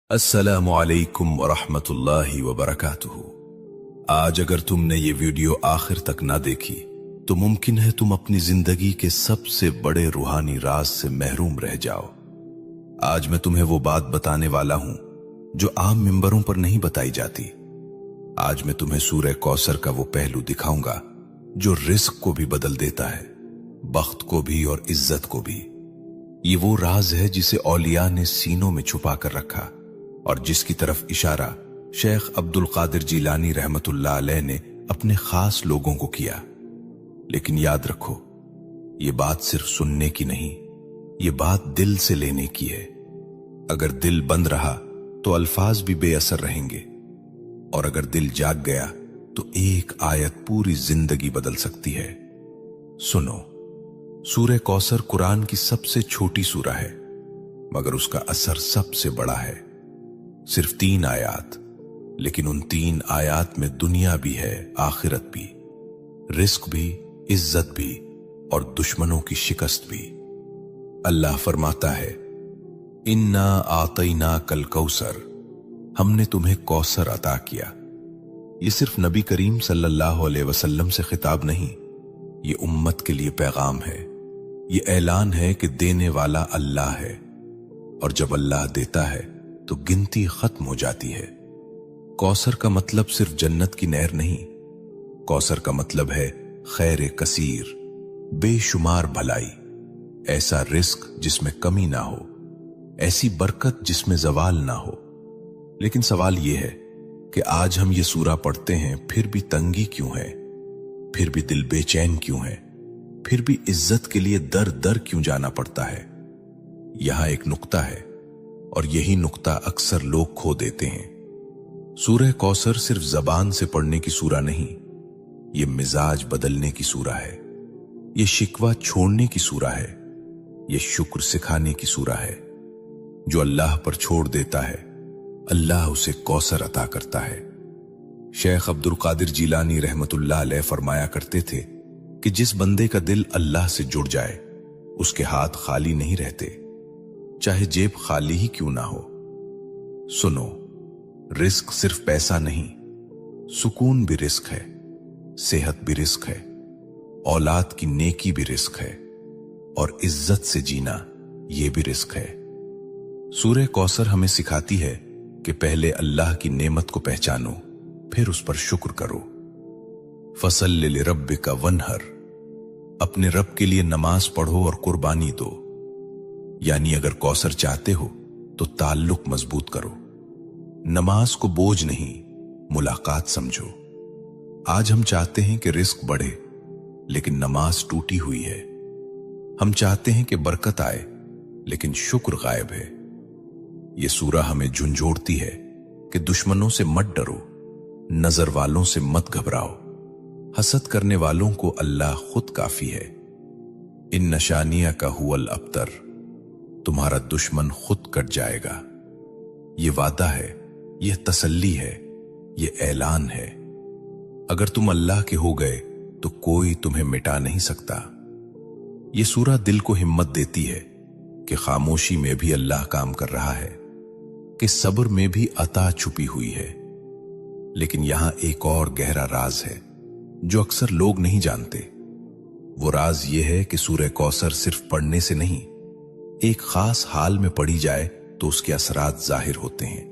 अस्सलामु अलैकुम वरहमतुल्लाहि वबरकातुहू। आज अगर तुमने ये वीडियो आखिर तक ना देखी तो मुमकिन है तुम अपनी जिंदगी के सबसे बड़े रूहानी राज से महरूम रह जाओ। आज मैं तुम्हें वो बात बताने वाला हूं जो आम मिंबरों पर नहीं बताई जाती। आज मैं तुम्हें सूरह कौसर का वो पहलू दिखाऊंगा जो रिस्क को भी बदल देता है, बख्त को भी और इज्जत को भी। ये वो राज है जिसे औलिया ने सीनों में छुपा कर रखा और जिसकी तरफ इशारा शेख अब्दुल कादिर जिलानी रहमतुल्लाह अलैह ने अपने खास लोगों को किया। लेकिन याद रखो, ये बात सिर्फ सुनने की नहीं, ये बात दिल से लेने की है। अगर दिल बंद रहा तो अल्फाज भी बेअसर रहेंगे, और अगर दिल जाग गया तो एक आयत पूरी जिंदगी बदल सकती है। सुनो, सूरह कौसर कुरान की सबसे छोटी सूरा है, मगर उसका असर सबसे बड़ा है। सिर्फ 3 आयात, लेकिन उन 3 आयात में दुनिया भी है, आखिरत भी, रिस्क भी, इज्जत भी और दुश्मनों की शिकस्त भी। अल्लाह फरमाता है, इन्ना आतैना कल कौसर, हमने तुम्हें कौसर अता किया। ये सिर्फ नबी करीम सल्लल्लाहु अलैहि वसल्लम से खिताब नहीं, ये उम्मत के लिए पैगाम है। ये ऐलान है कि देने वाला अल्लाह है, और जब अल्लाह देता है तो गिनती खत्म हो जाती है। कौसर का मतलब सिर्फ जन्नत की नहर नहीं, कौसर का मतलब है खैर कसीर, बेशुमार भलाई, ऐसा रिस्क जिसमें कमी ना हो, ऐसी बरकत जिसमें जवाल ना हो। लेकिन सवाल यह है कि आज हम ये सूरा पढ़ते हैं, फिर भी तंगी क्यों है, फिर भी दिल बेचैन क्यों है, फिर भी इज्जत के लिए दर दर क्यों जाना पड़ता है। यहां एक नुक्ता है, और यही नुक्ता अक्सर लोग खो देते हैं। सूरह कौसर सिर्फ जबान से पढ़ने की सूरा नहीं, ये मिजाज बदलने की सूरा है, ये शिकवा छोड़ने की सूरा है, ये शुक्र सिखाने की सूरा है। जो अल्लाह पर छोड़ देता है, अल्लाह उसे कौसर अता करता है। शेख अब्दुल कादिर जिलानी रहमतुल्लाह अलैह फरमाया करते थे कि जिस बंदे का दिल अल्लाह से जुड़ जाए, उसके हाथ खाली नहीं रहते, चाहे जेब खाली ही क्यों ना हो। सुनो, रिस्क सिर्फ पैसा नहीं, सुकून भी रिस्क है, सेहत भी रिस्क है, औलाद की नेकी भी रिस्क है, और इज्जत से जीना ये भी रिस्क है। सूरह कौसर हमें सिखाती है कि पहले अल्लाह की नेमत को पहचानो, फिर उस पर शुक्र करो। फसल्लि लिरब्बिका वन्हर, अपने रब के लिए नमाज पढ़ो और कुर्बानी दो। यानी अगर कौसर चाहते हो तो ताल्लुक मजबूत करो, नमाज को बोझ नहीं, मुलाकात समझो। आज हम चाहते हैं कि रिस्क बढ़े, लेकिन नमाज टूटी हुई है। हम चाहते हैं कि बरकत आए, लेकिन शुक्र गायब है। यह सूरा हमें झुंझोड़ती है कि दुश्मनों से मत डरो, नजर वालों से मत घबराओ, हसद करने वालों को अल्लाह खुद काफी है। इन नशानिया का हुवल अब्तर, तुम्हारा दुश्मन खुद कट जाएगा। ये वादा है, यह तसल्ली है, यह ऐलान है। अगर तुम अल्लाह के हो गए तो कोई तुम्हें मिटा नहीं सकता। यह सूरा दिल को हिम्मत देती है कि खामोशी में भी अल्लाह काम कर रहा है, कि सब्र में भी अता छुपी हुई है। लेकिन यहां एक और गहरा राज है जो अक्सर लोग नहीं जानते। वो राज यह है कि सूरह कौसर सिर्फ पढ़ने से नहीं, एक खास हाल में पढ़ी जाए तो उसके असरात जाहिर होते हैं।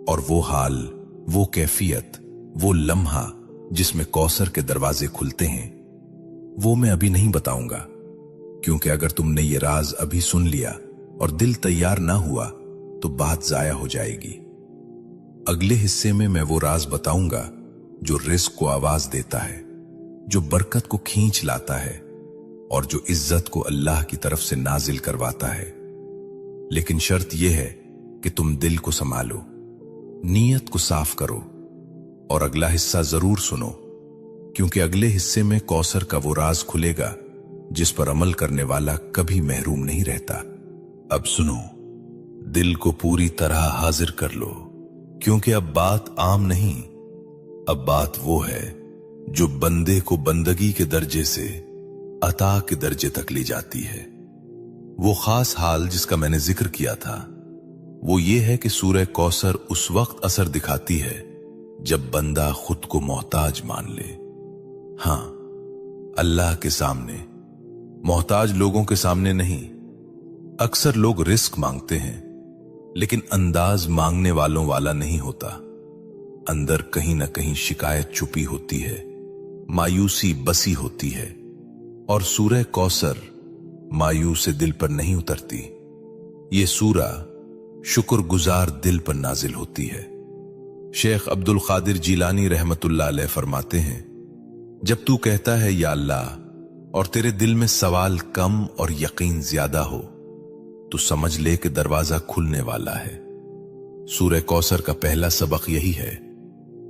और वो हाल, वो कैफियत, वो लम्हा जिसमें कौसर के दरवाजे खुलते हैं, वो मैं अभी नहीं बताऊंगा, क्योंकि अगर तुमने ये राज अभी सुन लिया और दिल तैयार ना हुआ तो बात जाया हो जाएगी। अगले हिस्से में मैं वो राज बताऊंगा जो रिस्क को आवाज देता है, जो बरकत को खींच लाता है, और जो इज्जत को अल्लाह की तरफ से नाजिल करवाता है। लेकिन शर्त यह है कि तुम दिल को संभालो, नीयत को साफ करो, और अगला हिस्सा जरूर सुनो, क्योंकि अगले हिस्से में कौसर का वो राज खुलेगा जिस पर अमल करने वाला कभी महरूम नहीं रहता। अब सुनो, दिल को पूरी तरह हाजिर कर लो, क्योंकि अब बात आम नहीं, अब बात वो है जो बंदे को बंदगी के दर्जे से अता के दर्जे तक ले जाती है। वो खास हाल जिसका मैंने जिक्र किया था, वो ये है कि सूरह कौसर उस वक्त असर दिखाती है जब बंदा खुद को मोहताज मान ले। हां, अल्लाह के सामने, मोहताज लोगों के सामने नहीं। अक्सर लोग रिस्क मांगते हैं, लेकिन अंदाज मांगने वालों वाला नहीं होता। अंदर कहीं ना कहीं शिकायत छुपी होती है, मायूसी बसी होती है, और सूरह कौसर मायूस दिल पर नहीं उतरती। ये सूरा शुक्रगुजार दिल पर नाजिल होती है। शेख अब्दुल कादिर जिलानी रहमतुल्लाह अलैह फरमाते हैं, जब तू कहता है या अल्लाह और तेरे दिल में सवाल कम और यकीन ज्यादा हो, तो समझ ले कि दरवाजा खुलने वाला है। सूरह कौसर का पहला सबक यही है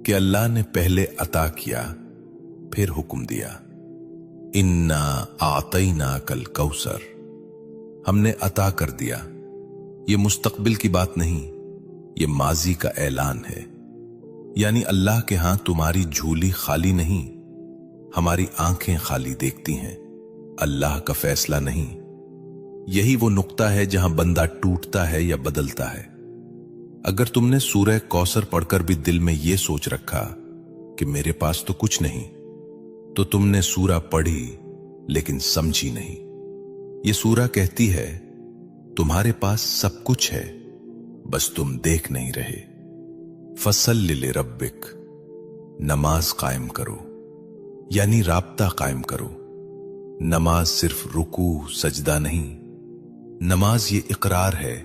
कि अल्लाह ने पहले अता किया, फिर हुक्म दिया, इन्ना आतैना कल कौसर, हमने अता कर दिया। ये मुस्तकबिल की बात नहीं, ये माजी का ऐलान है। यानी अल्लाह के हां तुम्हारी झूली खाली नहीं, हमारी आंखें खाली देखती हैं, अल्लाह का फैसला नहीं। यही वो नुक्ता है जहां बंदा टूटता है या बदलता है। अगर तुमने सूरह कौसर पढ़कर भी दिल में यह सोच रखा कि मेरे पास तो कुछ नहीं, तो तुमने सूरा पढ़ी लेकिन समझी नहीं। ये सूरा कहती है तुम्हारे पास सब कुछ है, बस तुम देख नहीं रहे। फसल्लि लिरब्बिक, नमाज कायम करो, यानी राब्ता कायम करो। नमाज सिर्फ रुकू सजदा नहीं, नमाज ये इकरार है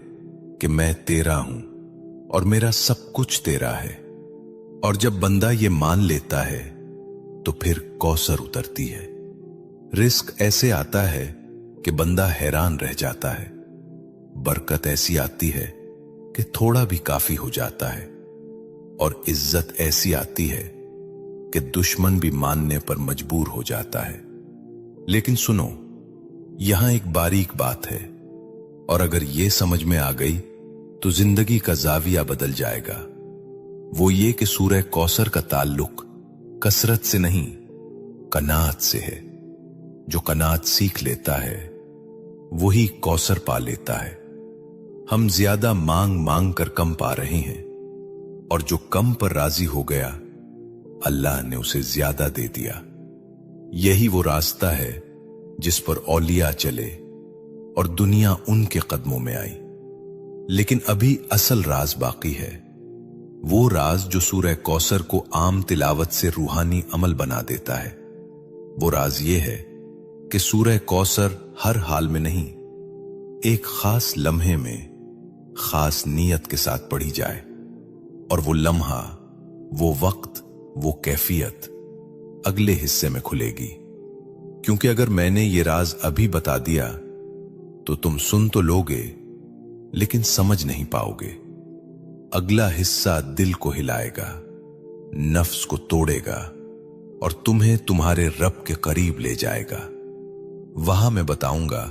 कि मैं तेरा हूं और मेरा सब कुछ तेरा है। और जब बंदा ये मान लेता है तो फिर कौसर उतरती है। रिस्क ऐसे आता है कि बंदा हैरान रह जाता है। बरकत ऐसी आती है कि थोड़ा भी काफी हो जाता है। और इज्जत ऐसी आती है कि दुश्मन भी मानने पर मजबूर हो जाता है। लेकिन सुनो, यहां एक बारीक बात है, और अगर ये समझ में आ गई तो जिंदगी का जाविया बदल जाएगा। वो ये कि सूरह कौसर का ताल्लुक कसरत से नहीं, कनात से है। जो कनात सीख लेता है वही कौसर पा लेता है। हम ज्यादा मांग मांग कर कम पा रहे हैं, और जो कम पर राजी हो गया अल्लाह ने उसे ज्यादा दे दिया। यही वो रास्ता है जिस पर औलिया चले और दुनिया उनके कदमों में आई। लेकिन अभी असल राज बाकी है, वो राज जो सूरह कौसर को आम तिलावत से रूहानी अमल बना देता है। वो राज ये है कि सूरह कौसर हर हाल में नहीं, एक खास लम्हे में खास नियत के साथ पढ़ी जाए, और वो लम्हा, वो वक्त, वो कैफियत अगले हिस्से में खुलेगी। क्योंकि अगर मैंने ये राज अभी बता दिया तो तुम सुन तो लोगे लेकिन समझ नहीं पाओगे। अगला हिस्सा दिल को हिलाएगा, नफ्स को तोड़ेगा और तुम्हें तुम्हारे रब के करीब ले जाएगा। वहां मैं बताऊंगा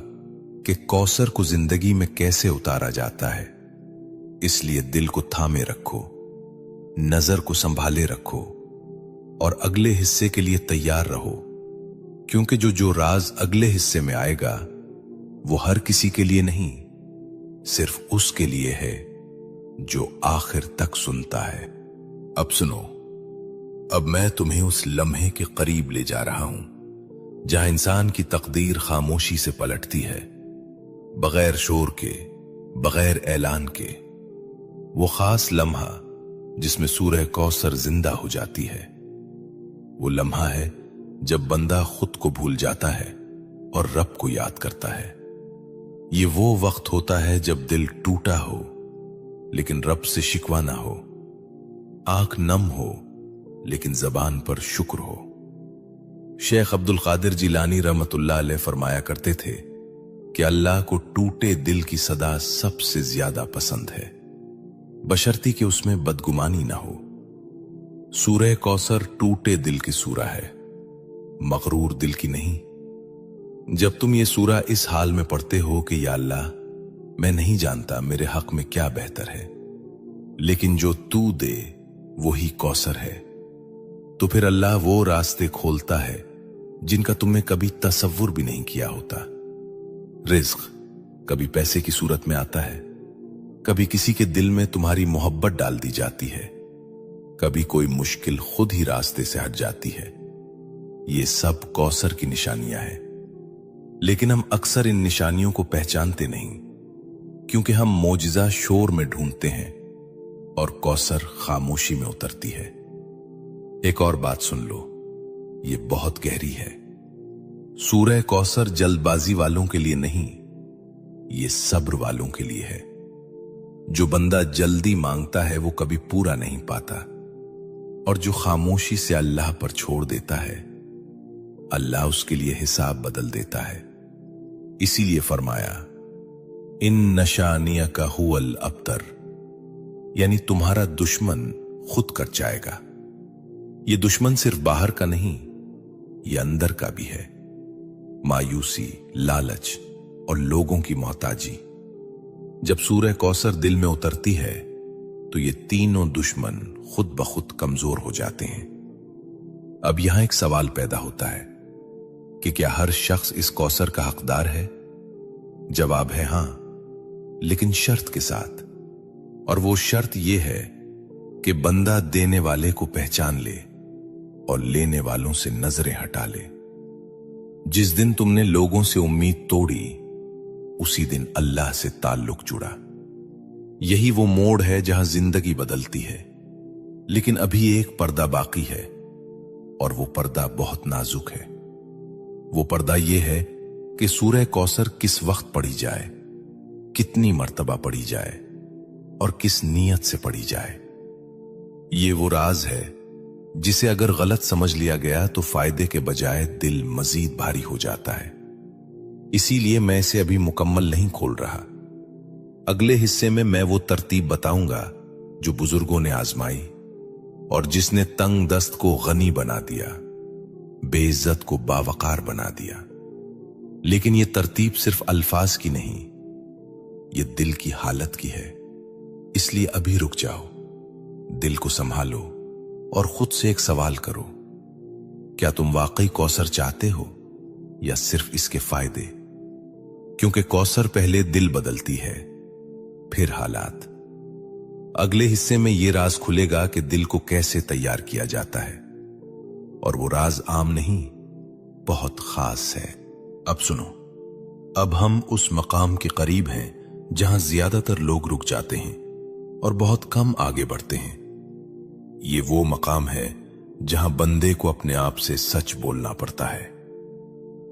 कि कौसर को जिंदगी में कैसे उतारा जाता है। इसलिए दिल को थामे रखो, नजर को संभाले रखो और अगले हिस्से के लिए तैयार रहो। क्योंकि जो राज अगले हिस्से में आएगा वो हर किसी के लिए नहीं, सिर्फ उसके लिए है जो आखिर तक सुनता है। अब सुनो, अब मैं तुम्हें उस लम्हे के करीब ले जा रहा हूं जहां इंसान की तकदीर खामोशी से पलटती है, बगैर शोर के, बगैर ऐलान के। वो खास लम्हा जिसमें सूरह कौसर जिंदा हो जाती है। वो लम्हा है जब बंदा खुद को भूल जाता है और रब को याद करता है। ये वो वक्त होता है जब दिल टूटा हो लेकिन रब से शिकवा ना हो, आंख नम हो लेकिन जबान पर शुक्र हो। शेख अब्दुल कादिर जिलानी रहमतुल्लाह अलैह फरमाया करते थे कि अल्लाह को टूटे दिल की सदा सबसे ज्यादा पसंद है, बशर्ती कि उसमें बदगुमानी ना हो। सूरह कौसर टूटे दिल की सूरा है, मगरूर दिल की नहीं। जब तुम ये सूरा इस हाल में पढ़ते हो कि या अल्लाह, मैं नहीं जानता मेरे हक में क्या बेहतर है, लेकिन जो तू दे वही कौसर है, तो फिर अल्लाह वो रास्ते खोलता है जिनका तुमने कभी तसव्वुर भी नहीं किया होता। रिज्क कभी पैसे की सूरत में आता है, कभी किसी के दिल में तुम्हारी मोहब्बत डाल दी जाती है, कभी कोई मुश्किल खुद ही रास्ते से हट जाती है। ये सब कौसर की निशानियां हैं, लेकिन हम अक्सर इन निशानियों को पहचानते नहीं, क्योंकि हम मोजिजा शोर में ढूंढते हैं और कौसर खामोशी में उतरती है। एक और बात सुन लो, ये बहुत गहरी है। सूरह कौसर जल्दबाजी वालों के लिए नहीं, ये सब्र वालों के लिए है। जो बंदा जल्दी मांगता है वो कभी पूरा नहीं पाता, और जो खामोशी से अल्लाह पर छोड़ देता है, अल्लाह उसके लिए हिसाब बदल देता है। इसीलिए फरमाया, इन नशानिया का हुअल अब्तर, यानी तुम्हारा दुश्मन खुद कर जाएगा। ये दुश्मन सिर्फ बाहर का नहीं, ये अंदर का भी है। मायूसी, लालच और लोगों की मोहताजी। जब सूरह कौसर दिल में उतरती है तो ये तीनों दुश्मन खुद ब खुद कमजोर हो जाते हैं। अब यहां एक सवाल पैदा होता है कि क्या हर शख्स इस कौसर का हकदार है? जवाब है हां, लेकिन शर्त के साथ। और वो शर्त ये है कि बंदा देने वाले को पहचान ले और लेने वालों से नजरें हटा ले। जिस दिन तुमने लोगों से उम्मीद तोड़ी, उसी दिन अल्लाह से ताल्लुक जुड़ा। यही वो मोड़ है जहां जिंदगी बदलती है। लेकिन अभी एक पर्दा बाकी है, और वो पर्दा बहुत नाजुक है। वो पर्दा ये है कि सूरह कौसर किस वक्त पढ़ी जाए, कितनी मर्तबा पढ़ी जाए और किस नीयत से पढ़ी जाए। ये वो राज है जिसे अगर गलत समझ लिया गया तो फायदे के बजाय दिल मजीद भारी हो जाता है। इसीलिए मैं इसे अभी मुकम्मल नहीं खोल रहा। अगले हिस्से में मैं वो तरतीब बताऊंगा जो बुजुर्गों ने आजमाई और जिसने तंग दस्त को गनी बना दिया, बेइज्जत को बावकार बना दिया। लेकिन ये तरतीब सिर्फ अल्फाज की नहीं, ये दिल की हालत की है। इसलिए अभी रुक जाओ, दिल को संभालो और खुद से एक सवाल करो, क्या तुम वाकई कौसर चाहते हो या सिर्फ इसके फायदे? क्योंकि कौसर पहले दिल बदलती है, फिर हालात। अगले हिस्से में यह राज खुलेगा कि दिल को कैसे तैयार किया जाता है, और वो राज आम नहीं, बहुत खास है। अब सुनो, अब हम उस मकाम के करीब हैं जहां ज्यादातर लोग रुक जाते हैं और बहुत कम आगे बढ़ते हैं। ये वो मकाम है जहां बंदे को अपने आप से सच बोलना पड़ता है।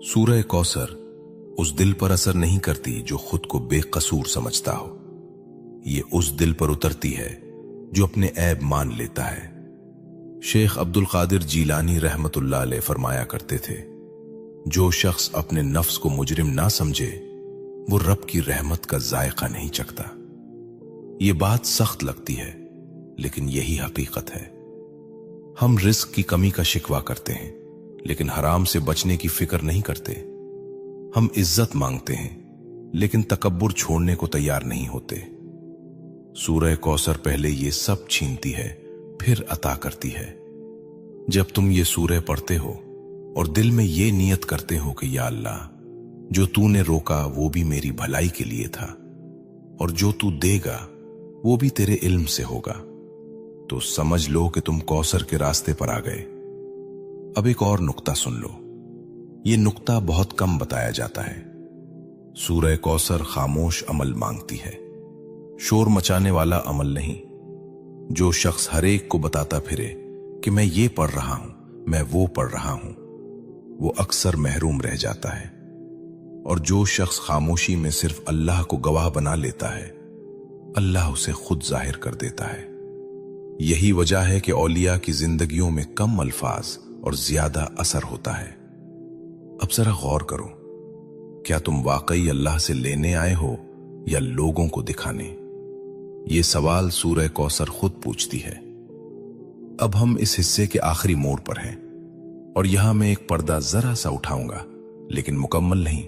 सूरह कौसर उस दिल पर असर नहीं करती जो खुद को बेकसूर समझता हो। ये उस दिल पर उतरती है जो अपने ऐब मान लेता है। शेख अब्दुल कादिर जीलानी रहमतुल्लाह अलैह फरमाया करते थे, जो शख्स अपने नफ्स को मुजरिम ना समझे वो रब की रहमत का जायका नहीं चखता। ये बात सख्त लगती है, लेकिन यही हकीकत है। हम रिस्क की कमी का शिकवा करते हैं, लेकिन हराम से बचने की फिक्र नहीं करते। हम इज्जत मांगते हैं, लेकिन तकब्बुर छोड़ने को तैयार नहीं होते। सूरह कौसर पहले ये सब छीनती है, फिर अता करती है। जब तुम ये सूरह पढ़ते हो और दिल में ये नियत करते हो कि या अल्लाह, जो तूने रोका वो भी मेरी भलाई के लिए था, और जो तू देगा वो भी तेरे इल्म से होगा, तो समझ लो कि तुम कौसर के रास्ते पर आ गए। अब एक और नुक्ता सुन लो, ये नुक्ता बहुत कम बताया जाता है। सूरह कौसर खामोश अमल मांगती है, शोर मचाने वाला अमल नहीं। जो शख्स हर एक को बताता फिरे कि मैं ये पढ़ रहा हूं, मैं वो पढ़ रहा हूं, वो अक्सर महरूम रह जाता है। और जो शख्स खामोशी में सिर्फ अल्लाह को गवाह बना लेता है, अल्लाह उसे खुद जाहिर कर देता है। यही वजह है कि औलिया की जिंदगियों में कम अल्फाज और ज्यादा असर होता है। अब जरा गौर करो, क्या तुम वाकई अल्लाह से लेने आए हो या लोगों को दिखाने? ये सवाल सूरह कौसर खुद पूछती है। अब हम इस हिस्से के आखिरी मोड़ पर हैं, और यहां मैं एक पर्दा जरा सा उठाऊंगा, लेकिन मुकम्मल नहीं।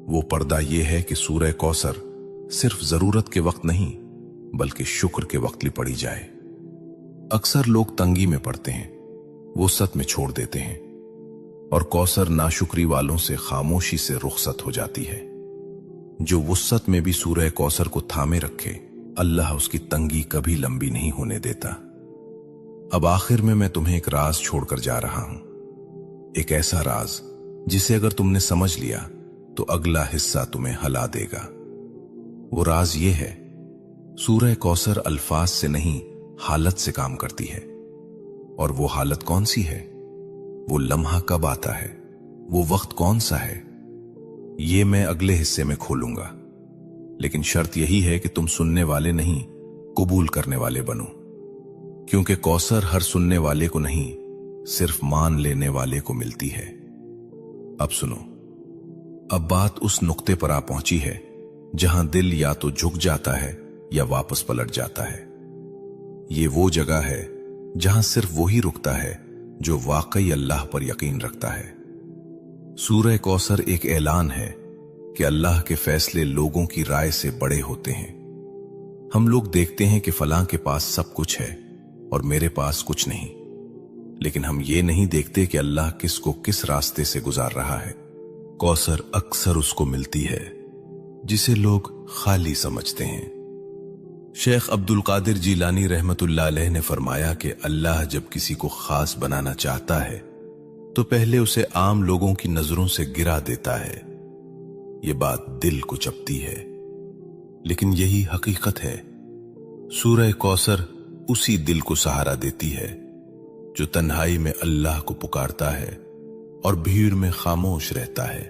वो पर्दा यह है कि सूरह कौसर सिर्फ जरूरत के वक्त नहीं, बल्कि शुक्र के वक्त भी पढ़ी जाए। अक्सर लोग तंगी में पढ़ते हैं, वो सत में छोड़ देते हैं, और कौसर नाशुक्री वालों से खामोशी से रुखसत हो जाती है। जो वुस्सत में भी सूरह कौसर को थामे रखे, अल्लाह उसकी तंगी कभी लंबी नहीं होने देता। अब आखिर में मैं तुम्हें एक राज छोड़कर जा रहा हूं, एक ऐसा राज जिसे अगर तुमने समझ लिया तो अगला हिस्सा तुम्हें हिला देगा। वो राज ये है, सूरह कौसर अल्फाज से नहीं हालत से काम करती है। और वो हालत कौन सी है, वो लम्हा कब आता है, वो वक्त कौन सा है, ये मैं अगले हिस्से में खोलूंगा। लेकिन शर्त यही है कि तुम सुनने वाले नहीं, कबूल करने वाले बनो, क्योंकि कौसर हर सुनने वाले को नहीं, सिर्फ मान लेने वाले को मिलती है। अब सुनो, अब बात उस नुक्ते पर आ पहुंची है जहां दिल या तो झुक जाता है या वापस पलट जाता है। ये वो जगह है जहां सिर्फ वही रुकता है जो वाकई अल्लाह पर यकीन रखता है। सूरह कौसर एक ऐलान है कि अल्लाह के फैसले लोगों की राय से बड़े होते हैं। हम लोग देखते हैं कि फलां के पास सब कुछ है और मेरे पास कुछ नहीं, लेकिन हम ये नहीं देखते कि अल्लाह किसको किस रास्ते से गुजार रहा है। कौसर अक्सर उसको मिलती है जिसे लोग खाली समझते हैं। शेख अब्दुल कादिर जीलानी रहमतुल्लाह अलैह ने फरमाया कि अल्लाह जब किसी को खास बनाना चाहता है तो पहले उसे आम लोगों की नजरों से गिरा देता है। ये बात दिल को चपती है, लेकिन यही हकीकत है। सूरह कौसर उसी दिल को सहारा देती है जो तन्हाई में अल्लाह को पुकारता है और भीड़ में खामोश रहता है।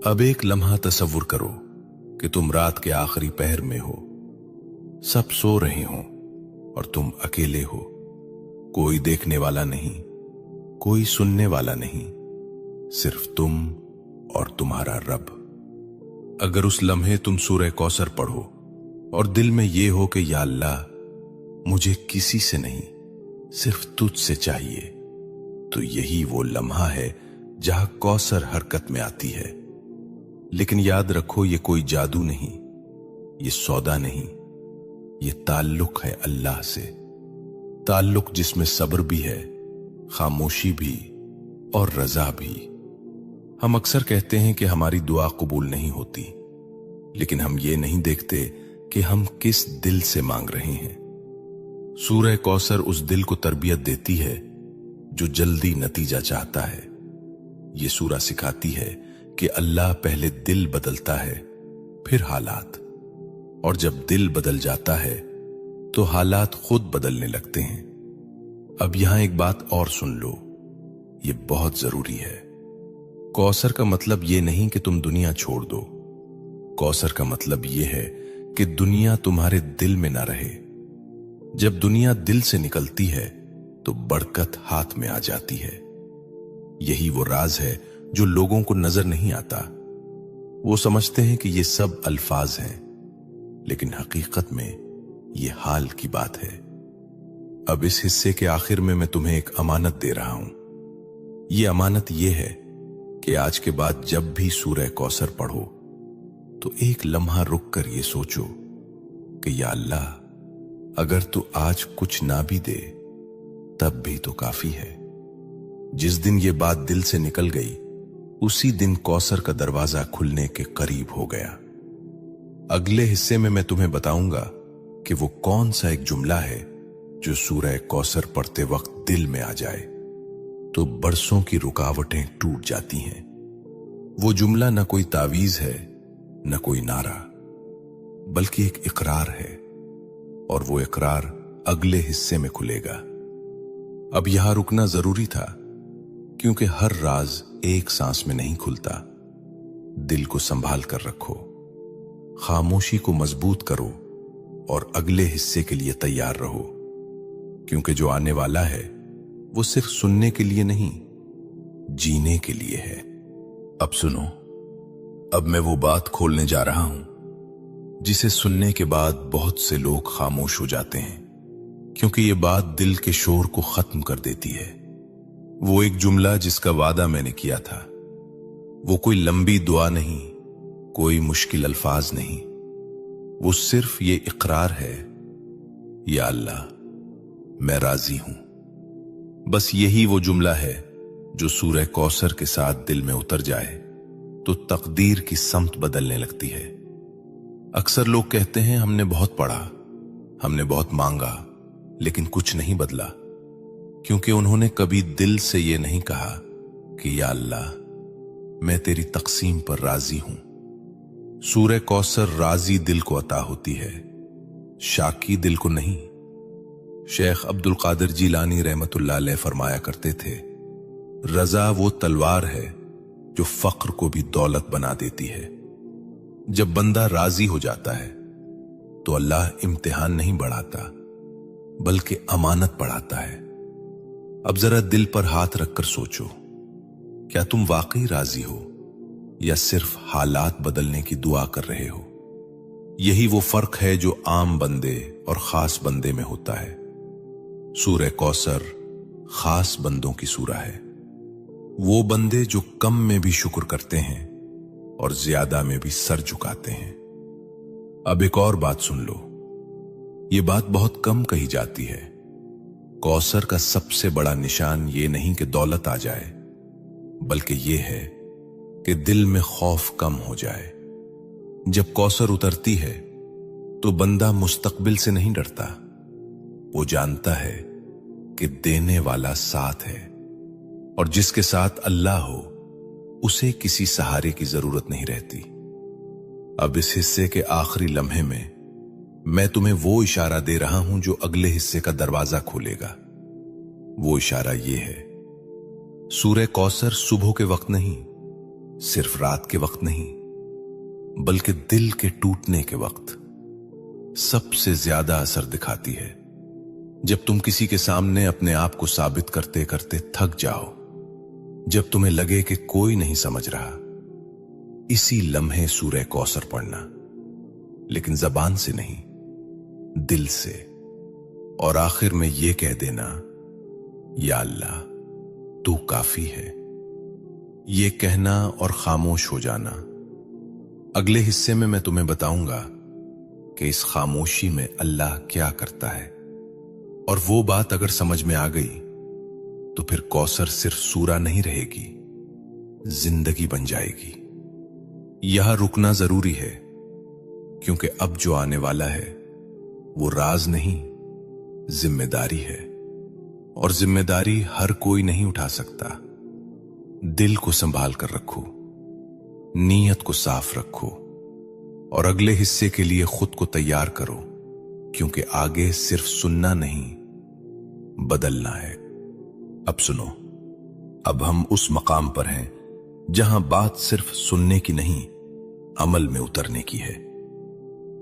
अब एक लम्हा तसव्वुर करो कि तुम रात के आखिरी पहर में हो, सब सो रहे हो और तुम अकेले हो। कोई देखने वाला नहीं, कोई सुनने वाला नहीं, सिर्फ तुम और तुम्हारा रब। अगर उस लम्हे तुम सूरह कौसर पढ़ो और दिल में ये हो कि या अल्लाह, मुझे किसी से नहीं, सिर्फ तुझ से चाहिए, तो यही वो लम्हा है जहां कौसर हरकत में आती है। लेकिन याद रखो, ये कोई जादू नहीं, ये सौदा नहीं, ये ताल्लुक है अल्लाह से। ताल्लुक जिसमें सब्र भी है, खामोशी भी और रजा भी। हम अक्सर कहते हैं कि हमारी दुआ कबूल नहीं होती, लेकिन हम ये नहीं देखते कि हम किस दिल से मांग रहे हैं। सूरह कौसर उस दिल को तरबियत देती है जो जल्दी नतीजा चाहता है। ये सूरह सिखाती है कि अल्लाह पहले दिल बदलता है, फिर हालात, और जब दिल बदल जाता है तो हालात खुद बदलने लगते हैं। अब यहां एक बात और सुन लो, ये बहुत जरूरी है। कौसर का मतलब ये नहीं कि तुम दुनिया छोड़ दो। कौसर का मतलब ये है कि दुनिया तुम्हारे दिल में ना रहे। जब दुनिया दिल से निकलती है तो बरकत हाथ में आ जाती है। यही वो राज है जो लोगों को नजर नहीं आता। वो समझते हैं कि ये सब अल्फाज हैं, लेकिन हकीकत में ये हाल की बात है। अब इस हिस्से के आखिर में मैं तुम्हें एक अमानत दे रहा हूं। ये अमानत ये है कि आज के बाद जब भी सूरह कौसर पढ़ो तो एक लम्हा रुक कर ये सोचो कि या अल्लाह, अगर तू आज कुछ ना भी दे तब भी तो काफी है। जिस दिन ये बात दिल से निकल गई, उसी दिन कौसर का दरवाजा खुलने के करीब हो गया। अगले हिस्से में मैं तुम्हें बताऊंगा कि वो कौन सा एक जुमला है जो सूरह कौसर पढ़ते वक्त दिल में आ जाए तो बरसों की रुकावटें टूट जाती हैं। वो जुमला न कोई तावीज है, न कोई नारा, बल्कि एक इकरार है, और वो इकरार अगले हिस्से में खुलेगा। अब यहां रुकना जरूरी था, क्योंकि हर राज एक सांस में नहीं खुलता। दिल को संभाल कर रखो, खामोशी को मजबूत करो और अगले हिस्से के लिए तैयार रहो, क्योंकि जो आने वाला है वो सिर्फ सुनने के लिए नहीं, जीने के लिए है। अब सुनो, अब मैं वो बात खोलने जा रहा हूं जिसे सुनने के बाद बहुत से लोग खामोश हो जाते हैं, क्योंकि ये बात दिल के शोर को खत्म कर देती है। वो एक जुमला जिसका वादा मैंने किया था। वो कोई लंबी दुआ नहीं, कोई मुश्किल अल्फाज नहीं, वो सिर्फ ये इकरार है, या अल्लाह, मैं राजी हूं। बस यही वो जुमला है जो सूरह कौसर के साथ दिल में उतर जाए तो तकदीर की समत बदलने लगती है। अक्सर लोग कहते हैं हमने बहुत पढ़ा, हमने बहुत मांगा, लेकिन कुछ नहीं बदला, क्योंकि उन्होंने कभी दिल से ये नहीं कहा कि या अल्लाह मैं तेरी तकसीम पर राजी हूं। सूरह कौसर राजी दिल को अता होती है, शाकी दिल को नहीं। शेख अब्दुल कादिर जीलानी रहमतुल्लाह अलैह फरमाया करते थे, रजा वो तलवार है जो फक्र को भी दौलत बना देती है। जब बंदा राजी हो जाता है तो अल्लाह इम्तिहान नहीं बढ़ाता बल्कि अमानत बढ़ाता है। अब जरा दिल पर हाथ रखकर सोचो, क्या तुम वाकई राजी हो या सिर्फ हालात बदलने की दुआ कर रहे हो? यही वो फर्क है जो आम बंदे और खास बंदे में होता है। सूरह कौसर खास बंदों की सूरह है, वो बंदे जो कम में भी शुक्र करते हैं और ज्यादा में भी सर झुकाते हैं। अब एक और बात सुन लो, ये बात बहुत कम कही जाती है। कौसर का सबसे बड़ा निशान ये नहीं कि दौलत आ जाए, बल्कि ये है कि दिल में खौफ कम हो जाए। जब कौसर उतरती है तो बंदा मुस्तकबिल से नहीं डरता, वो जानता है कि देने वाला साथ है, और जिसके साथ अल्लाह हो उसे किसी सहारे की जरूरत नहीं रहती। अब इस हिस्से के आखिरी लम्हे में मैं तुम्हें वो इशारा दे रहा हूं जो अगले हिस्से का दरवाजा खोलेगा। वो इशारा ये है, सूरह कौसर सुबह के वक्त नहीं, सिर्फ रात के वक्त नहीं, बल्कि दिल के टूटने के वक्त सबसे ज्यादा असर दिखाती है। जब तुम किसी के सामने अपने आप को साबित करते करते थक जाओ, जब तुम्हें लगे कि कोई नहीं समझ रहा, इसी लम्हे सूरह कौसर पढ़ना, लेकिन जबान से नहीं, दिल से, और आखिर में यह कह देना, या अल्लाह तू काफी है। ये कहना और खामोश हो जाना। अगले हिस्से में मैं तुम्हें बताऊंगा कि इस खामोशी में अल्लाह क्या करता है, और वो बात अगर समझ में आ गई तो फिर कौसर सिर्फ सूरा नहीं रहेगी, जिंदगी बन जाएगी। यहां रुकना जरूरी है, क्योंकि अब जो आने वाला है वो राज नहीं, जिम्मेदारी है, और जिम्मेदारी हर कोई नहीं उठा सकता। दिल को संभाल कर रखो, नीयत को साफ रखो, और अगले हिस्से के लिए खुद को तैयार करो, क्योंकि आगे सिर्फ सुनना नहीं, बदलना है। अब सुनो, अब हम उस मकाम पर हैं जहां बात सिर्फ सुनने की नहीं, अमल में उतरने की है।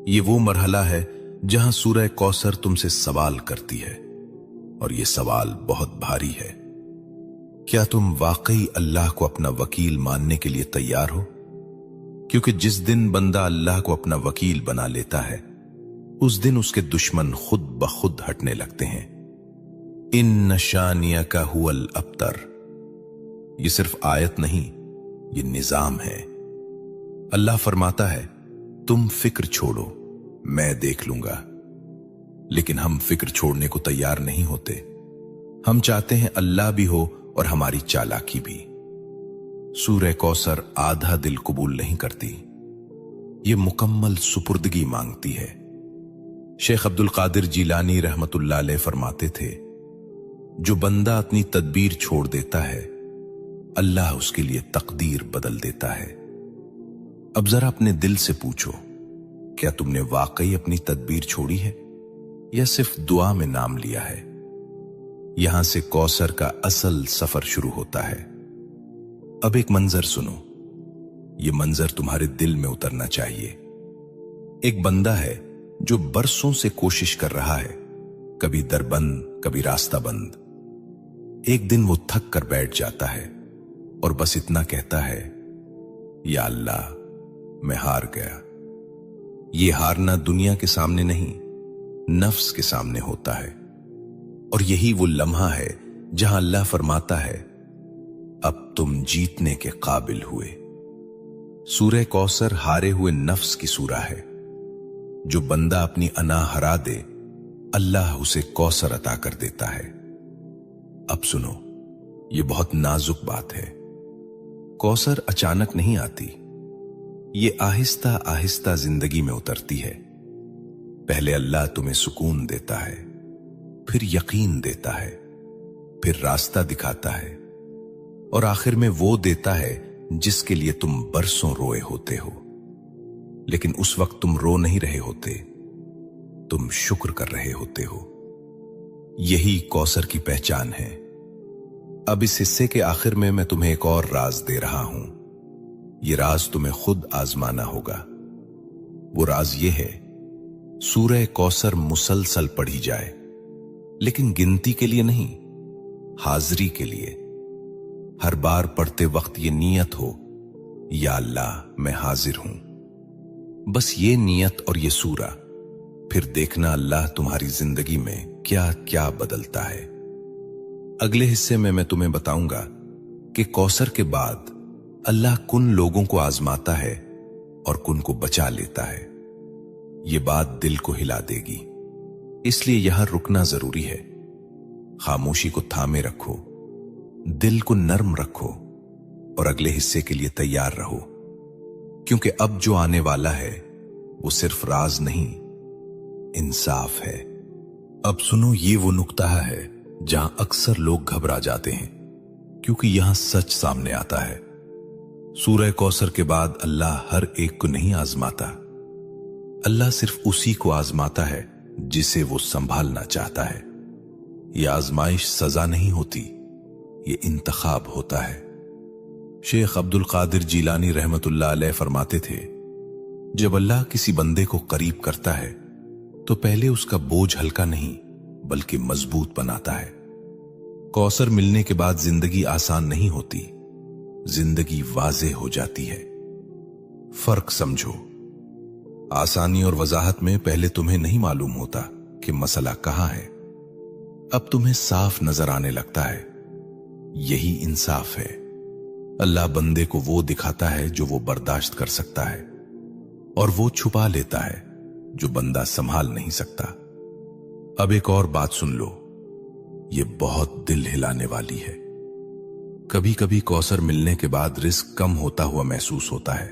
ये वो मरहला है जहां सूरह कौसर तुमसे सवाल करती है, और ये सवाल बहुत भारी है। क्या तुम वाकई अल्लाह को अपना वकील मानने के लिए तैयार हो? क्योंकि जिस दिन बंदा अल्लाह को अपना वकील बना लेता है, उस दिन उसके दुश्मन खुद ब खुद हटने लगते हैं। इन शानिया का हुवल अबतर, ये सिर्फ आयत नहीं, ये निजाम है। अल्लाह फरमाता है, तुम फिक्र छोड़ो, मैं देख लूंगा। लेकिन हम फिक्र छोड़ने को तैयार नहीं होते। हम चाहते हैं अल्लाह भी हो और हमारी चालाकी भी। सूरह कौसर आधा दिल कबूल नहीं करती, ये मुकम्मल सुपुर्दगी मांगती है। शेख अब्दुल कादिर जीलानी रहमतुल्लाह अलैह फरमाते थे, जो बंदा अपनी तदबीर छोड़ देता है, अल्लाह उसके लिए तकदीर बदल देता है। अब जरा अपने दिल से पूछो, क्या तुमने वाकई अपनी तदबीर छोड़ी है या सिर्फ दुआ में नाम लिया है? यहां से कौसर का असल सफर शुरू होता है। अब एक मंजर सुनो, यह मंजर तुम्हारे दिल में उतरना चाहिए। एक बंदा है जो बरसों से कोशिश कर रहा है, कभी दर बंद, कभी रास्ता बंद। एक दिन वो थक कर बैठ जाता है और बस इतना कहता है, या अल्लाह मैं हार गया। ये हारना दुनिया के सामने नहीं, नफ्स के सामने होता है। और यही वो लम्हा है जहां अल्लाह फरमाता है, अब तुम जीतने के काबिल हुए। सूरह कौसर हारे हुए नफ्स की सूरह है। जो बंदा अपनी अना हरा दे, अल्लाह उसे कौसर अता कर देता है। अब सुनो, ये बहुत नाजुक बात है। कौसर अचानक नहीं आती, ये आहिस्ता आहिस्ता जिंदगी में उतरती है। पहले अल्लाह तुम्हें सुकून देता है, फिर यकीन देता है, फिर रास्ता दिखाता है और आखिर में वो देता है जिसके लिए तुम बरसों रोए होते हो। लेकिन उस वक्त तुम रो नहीं रहे होते, तुम शुक्र कर रहे होते हो। यही कौसर की पहचान है। अब इस हिस्से के आखिर में मैं तुम्हें एक और राज दे रहा हूं। ये राज तुम्हें खुद आजमाना होगा। वो राज ये है, सूरह कौसर मुसलसल पढ़ी जाए, लेकिन गिनती के लिए नहीं, हाजिरी के लिए। हर बार पढ़ते वक्त ये नियत हो, या अल्लाह मैं हाजिर हूं। बस ये नियत और ये सूरा, फिर देखना अल्लाह तुम्हारी जिंदगी में क्या क्या बदलता है। अगले हिस्से में मैं तुम्हें बताऊंगा कि कौसर के बाद अल्लाह कुन लोगों को आजमाता है और कुन को बचा लेता है। ये बात दिल को हिला देगी, इसलिए यहां रुकना जरूरी है। खामोशी को थामे रखो, दिल को नर्म रखो और अगले हिस्से के लिए तैयार रहो, क्योंकि अब जो आने वाला है वो सिर्फ राज नहीं, इंसाफ है। अब सुनो, ये वो नुक्ता है जहां अक्सर लोग घबरा जाते हैं, क्योंकि यहां सच सामने आता है। सूरह कौसर के बाद अल्लाह हर एक को नहीं आजमाता। अल्लाह सिर्फ उसी को आजमाता है जिसे वो संभालना चाहता है। यह आजमाइश सजा नहीं होती, ये इंतखाब होता है। शेख अब्दुल कादिर जीलानी रहमतुल्लाह अलैह फरमाते थे, जब अल्लाह किसी बंदे को करीब करता है तो पहले उसका बोझ हल्का नहीं बल्कि मजबूत बनाता है। कौसर मिलने के बाद जिंदगी आसान नहीं होती, जिंदगी वाज़ेह हो जाती है। फर्क समझो, आसानी और वजाहत में पहले तुम्हें नहीं मालूम होता कि मसला कहां है, अब तुम्हें साफ नजर आने लगता है। यही इंसाफ है। अल्लाह बंदे को वो दिखाता है जो वो बर्दाश्त कर सकता है, और वो छुपा लेता है जो बंदा संभाल नहीं सकता। अब एक और बात सुन लो, ये बहुत दिल हिलाने वाली है। कभी कभी कौसर मिलने के बाद रिस्क कम होता हुआ महसूस होता है,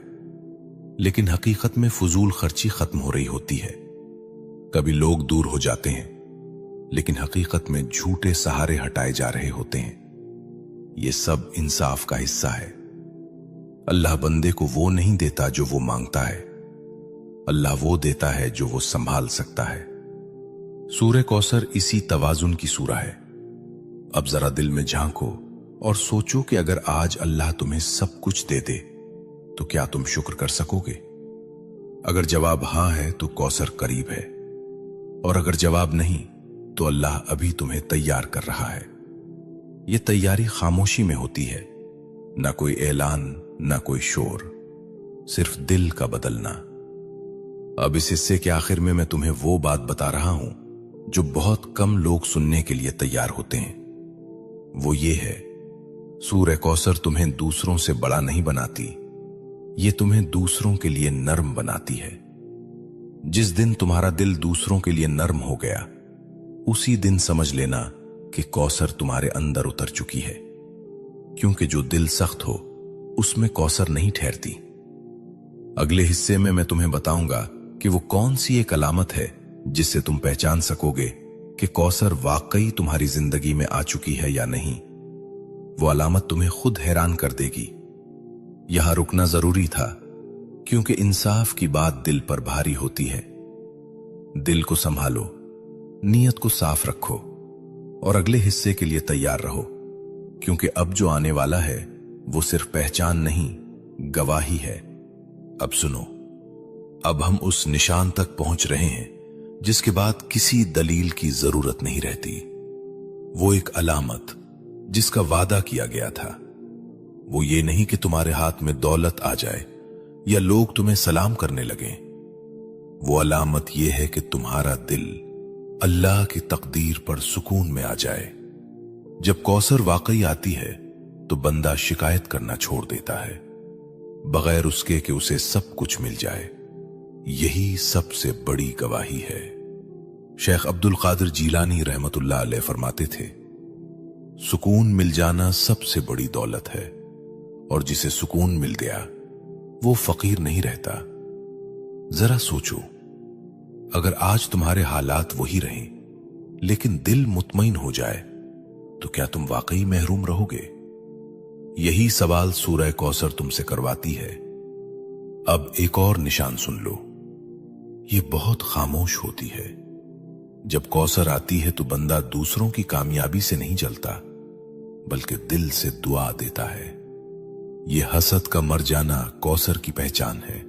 लेकिन हकीकत में फजूल खर्ची खत्म हो रही होती है। कभी लोग दूर हो जाते हैं, लेकिन हकीकत में झूठे सहारे हटाए जा रहे होते हैं। ये सब इंसाफ का हिस्सा है। अल्लाह बंदे को वो नहीं देता जो वो मांगता है, अल्लाह वो देता है जो वो संभाल सकता है। सूरह कौसर इसी तवाजुन की सूरा है। अब जरा दिल में झांको और सोचो कि अगर आज अल्लाह तुम्हें सब कुछ दे दे तो क्या तुम शुक्र कर सकोगे? अगर जवाब हां है तो कौसर करीब है, और अगर जवाब नहीं तो अल्लाह अभी तुम्हें तैयार कर रहा है। यह तैयारी खामोशी में होती है, ना कोई ऐलान, ना कोई शोर, सिर्फ दिल का बदलना। अब इस हिस्से के आखिर में मैं तुम्हें वो बात बता रहा हूं जो बहुत कम लोग सुनने के लिए तैयार होते हैं। वो ये है, सूरह कौसर तुम्हें दूसरों से बड़ा नहीं बनाती, ये तुम्हें दूसरों के लिए नर्म बनाती है। जिस दिन तुम्हारा दिल दूसरों के लिए नर्म हो गया, उसी दिन समझ लेना कि कौसर तुम्हारे अंदर उतर चुकी है, क्योंकि जो दिल सख्त हो उसमें कौसर नहीं ठहरती। अगले हिस्से में मैं तुम्हें बताऊंगा कि वो कौन सी एक अलामत है जिससे तुम पहचान सकोगे कि कौसर वाकई तुम्हारी जिंदगी में आ चुकी है या नहीं। वो अलामत तुम्हें खुद हैरान कर देगी। यहां रुकना जरूरी था, क्योंकि इंसाफ की बात दिल पर भारी होती है। दिल को संभालो, नीयत को साफ रखो और अगले हिस्से के लिए तैयार रहो, क्योंकि अब जो आने वाला है वो सिर्फ पहचान नहीं, गवाही है। अब सुनो, अब हम उस निशान तक पहुंच रहे हैं जिसके बाद किसी दलील की जरूरत नहीं रहती। वो एक अलामत जिसका वादा किया गया था। वो ये नहीं कि तुम्हारे हाथ में दौलत आ जाए या लोग तुम्हें सलाम करने लगे। वो अलामत ये है कि तुम्हारा दिल अल्लाह की तकदीर पर सुकून में आ जाए। जब कौसर वाकई आती है तो बंदा शिकायत करना छोड़ देता है, बगैर उसके कि उसे सब कुछ मिल जाए। यही सबसे बड़ी गवाही है। शेख अब्दुल कादिर जीलानी रहमतुल्लाह अलैह फरमाते थे, सुकून मिल जाना सबसे बड़ी दौलत है। और जिसे सुकून मिल गया वो फकीर नहीं रहता। जरा सोचो, अगर आज तुम्हारे हालात वही रहें लेकिन दिल मुतमईन हो जाए तो क्या तुम वाकई महरूम रहोगे? यही सवाल सूरह कौसर तुमसे करवाती है। अब एक और निशान सुन लो, ये बहुत खामोश होती है। जब कौसर आती है तो बंदा दूसरों की कामयाबी से नहीं जलता बल्कि दिल से दुआ देता है। ये हसद का मर जाना कौसर की पहचान है,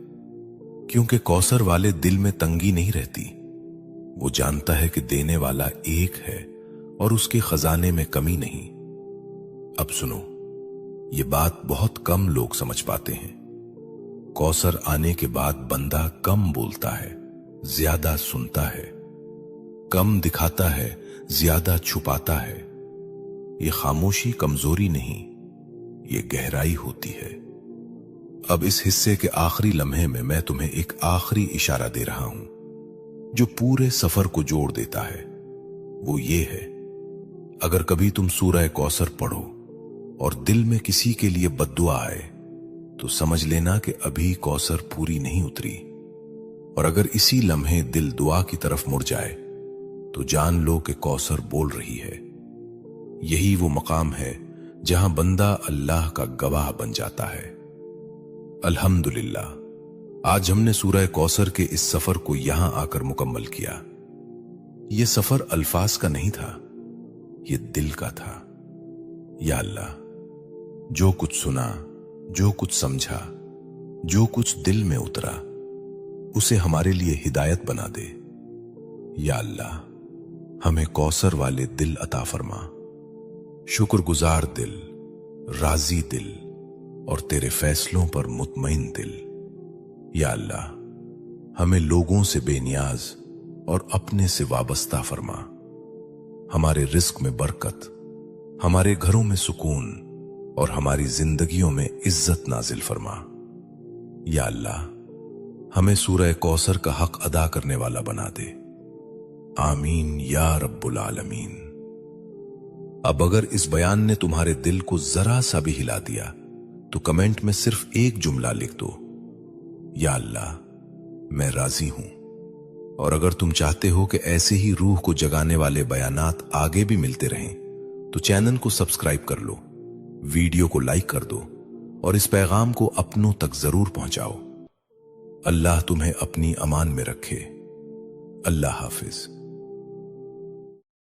क्योंकि कौसर वाले दिल में तंगी नहीं रहती। वो जानता है कि देने वाला एक है और उसके खजाने में कमी नहीं। अब सुनो, ये बात बहुत कम लोग समझ पाते हैं। कौसर आने के बाद बंदा कम बोलता है, ज्यादा सुनता है, कम दिखाता है, ज्यादा छुपाता है। ये खामोशी कमजोरी नहीं, ये गहराई होती है। अब इस हिस्से के आखिरी लम्हे में मैं तुम्हें एक आखिरी इशारा दे रहा हूं जो पूरे सफर को जोड़ देता है। वो ये है, अगर कभी तुम सूरह कौसर पढ़ो और दिल में किसी के लिए बद्दुआ आए तो समझ लेना कि अभी कौसर पूरी नहीं उतरी। और अगर इसी लम्हे दिल दुआ की तरफ मुड़ जाए तो जान लो कि कौसर बोल रही है। यही वो मकाम है जहां बंदा अल्लाह का गवाह बन जाता है। अल्हम्दुलिल्लाह, आज हमने सूरह कौसर के इस सफर को यहां आकर मुकम्मल किया। यह सफर अल्फाज का नहीं था, यह दिल का था। या अल्लाह, जो कुछ सुना, जो कुछ समझा, जो कुछ दिल में उतरा, उसे हमारे लिए हिदायत बना दे। या अल्लाह, हमें कौसर वाले दिल अता फरमा, शुक्रगुजार दिल, राजी दिल और तेरे फैसलों पर मुतमईन दिल। या अल्लाह, हमें लोगों से बेनियाज और अपने से वाबस्ता फरमा। हमारे रिस्क में बरकत, हमारे घरों में सुकून और हमारी जिंदगियों में इज्जत नाजिल फरमा। या अल्लाह, हमें सूरह कौसर का हक अदा करने वाला बना दे। आमीन या रब्बुल आलमीन। अब अगर इस बयान ने तुम्हारे दिल को जरा सा भी हिला दिया तो कमेंट में सिर्फ एक जुमला लिख दो, या अल्लाह, मैं राजी हूं। और अगर तुम चाहते हो कि ऐसे ही रूह को जगाने वाले बयानात आगे भी मिलते रहें तो चैनल को सब्सक्राइब कर लो, वीडियो को लाइक कर दो और इस पैगाम को अपनों तक जरूर पहुंचाओ। अल्लाह तुम्हें अपनी अमान में रखे। अल्लाह हाफिज।